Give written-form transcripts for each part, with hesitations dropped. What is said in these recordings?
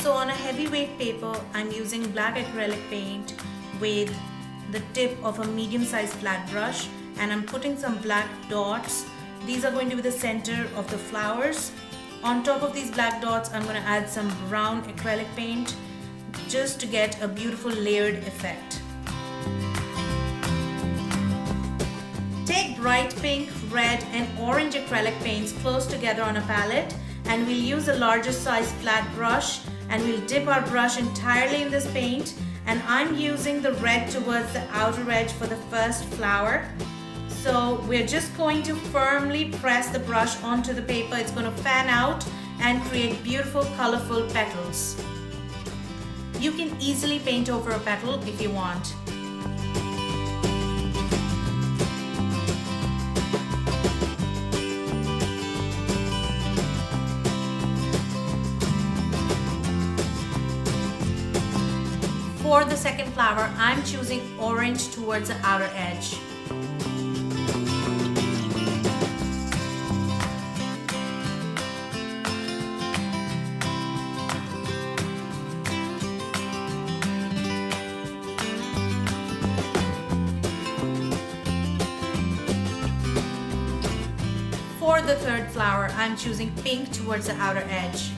So on a heavyweight paper, I'm using black acrylic paint with the tip of a medium-sized flat brush, and I'm putting some black dots. These are going to be the center of the flowers. On top of these black dots, I'm going to add some brown acrylic paint just to get a beautiful layered effect. Take bright pink, red and orange acrylic paints close together on a palette, and we'll use a larger size flat brush, and we'll dip our brush entirely in this paint, and I'm using the red towards the outer edge for the first flower. So we're just going to firmly press the brush onto the paper. It's going to fan out and create beautiful colorful petals. You can easily paint over a petal if you want. For the second flower, I'm choosing orange towards the outer edge. For the third flower, I'm choosing pink towards the outer edge.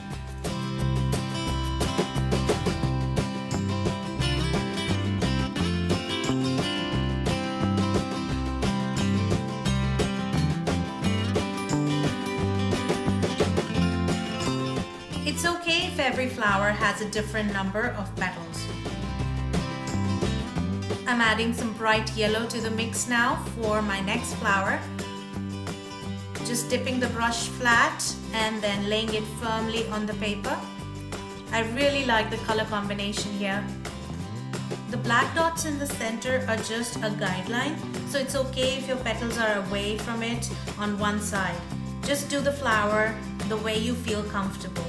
It's okay if every flower has a different number of petals. I'm adding some bright yellow to the mix now for my next flower. Just dipping the brush flat and then laying it firmly on the paper. I really like the color combination here. The black dots in the center are just a guideline, so it's okay if your petals are away from it on one side. Just do the flower the way you feel comfortable.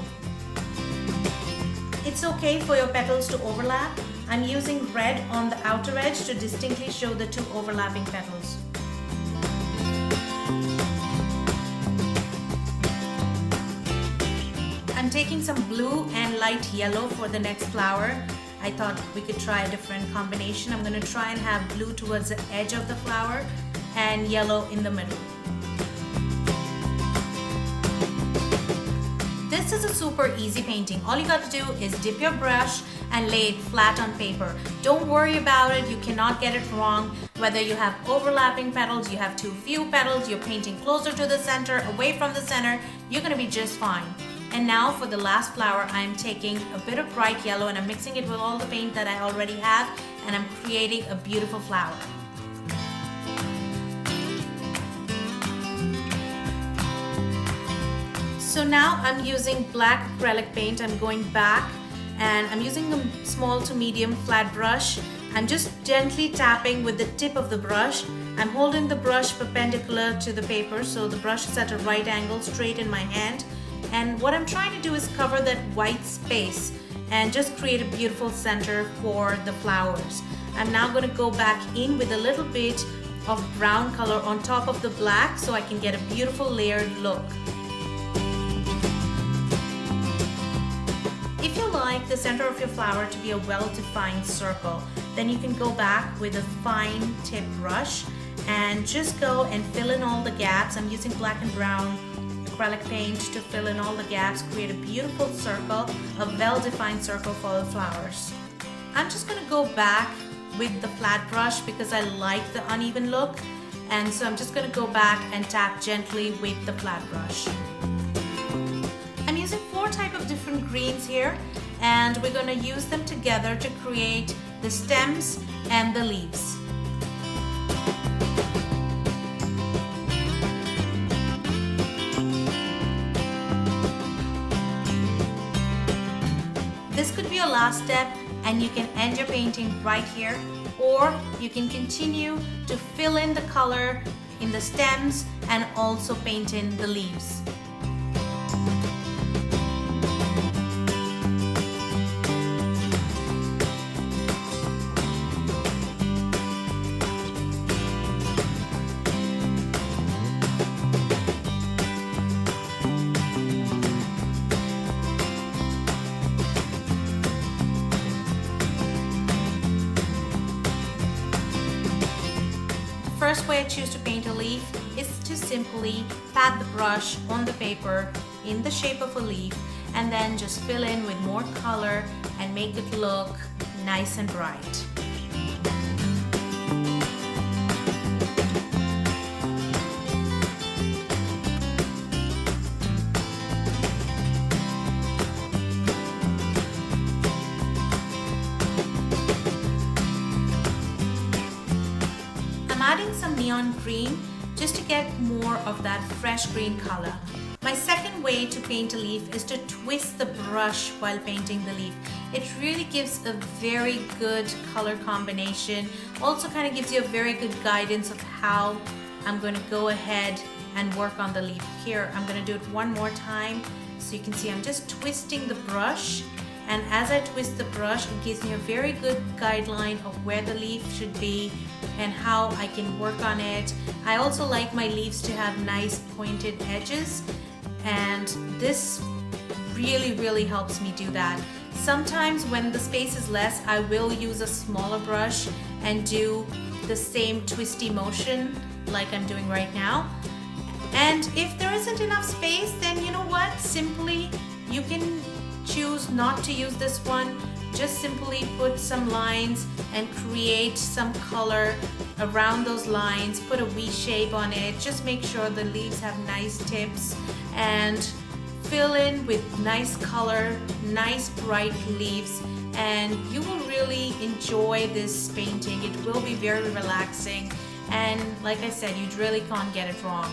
It's okay for your petals to overlap. I'm using red on the outer edge to distinctly show the two overlapping petals. I'm taking some blue and light yellow for the next flower. I thought we could try a different combination. I'm going to try and have blue towards the edge of the flower and yellow in the middle. This is a super easy painting. All you got to do is dip your brush and lay it flat on paper. Don't worry about it. You cannot get it wrong. Whether you have overlapping petals, you have too few petals, you're painting closer to the center, away from the center, you're going to be just fine. And now for the last flower, I'm taking a bit of bright yellow and I'm mixing it with all the paint that I already have, and I'm creating a beautiful flower. So now I'm using black acrylic paint. I'm going back and I'm using a small to medium flat brush. I'm just gently tapping with the tip of the brush. I'm holding the brush perpendicular to the paper, so the brush is at a right angle straight in my hand. And what I'm trying to do is cover that white space and just create a beautiful center for the flowers. I'm now going to go back in with a little bit of brown color on top of the black so I can get a beautiful layered look. If you like the center of your flower to be a well-defined circle, then you can go back with a fine tip brush and just go and fill in all the gaps. I'm using black and brown acrylic paint to fill in all the gaps, create a beautiful circle, a well-defined circle for the flowers. I'm just going to go back with the flat brush because I like the uneven look, and so I'm just going to go back and tap gently with the flat brush. I'm using 4 types of different greens here, and we're going to use them together to create the stems and the leaves. This could be your last step, and you can end your painting right here, or you can continue to fill in the color in the stems and also paint in the leaves. first way I choose to paint a leaf is to simply pat the brush on the paper in the shape of a leaf and then just fill in with more color and make it look nice and bright. I'm adding some neon green just to get more of that fresh green color. My second way to paint a leaf is to twist the brush while painting the leaf. It really gives a very good color combination. Also kind of gives you a very good guidance of how I'm going to go ahead and work on the leaf. Here, I'm going to do it one more time so you can see I'm just twisting the brush. And as I twist the brush, it gives me a very good guideline of where the leaf should be and how I can work on it. I also like my leaves to have nice pointed edges, and this really helps me do that. Sometimes when the space is less, I will use a smaller brush and do the same twisty motion like I'm doing right now. And if there isn't enough space, then you know what? Simply you can choose not to use this one. Just simply put some lines and create some color around those lines. Put a V shape on it. Just make sure the leaves have nice tips and fill in with nice color, nice bright leaves, and you will really enjoy this painting. It will be very relaxing, and like I said, you really can't get it wrong.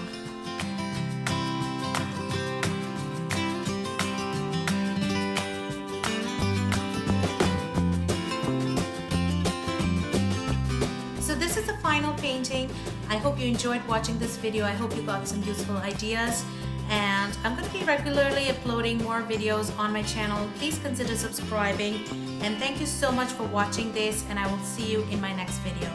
So this is the final painting. I hope you enjoyed watching this video. I hope you got some useful ideas, and I'm going to be regularly uploading more videos on my channel. Please consider subscribing, and thank you so much for watching this, and I will see you in my next video.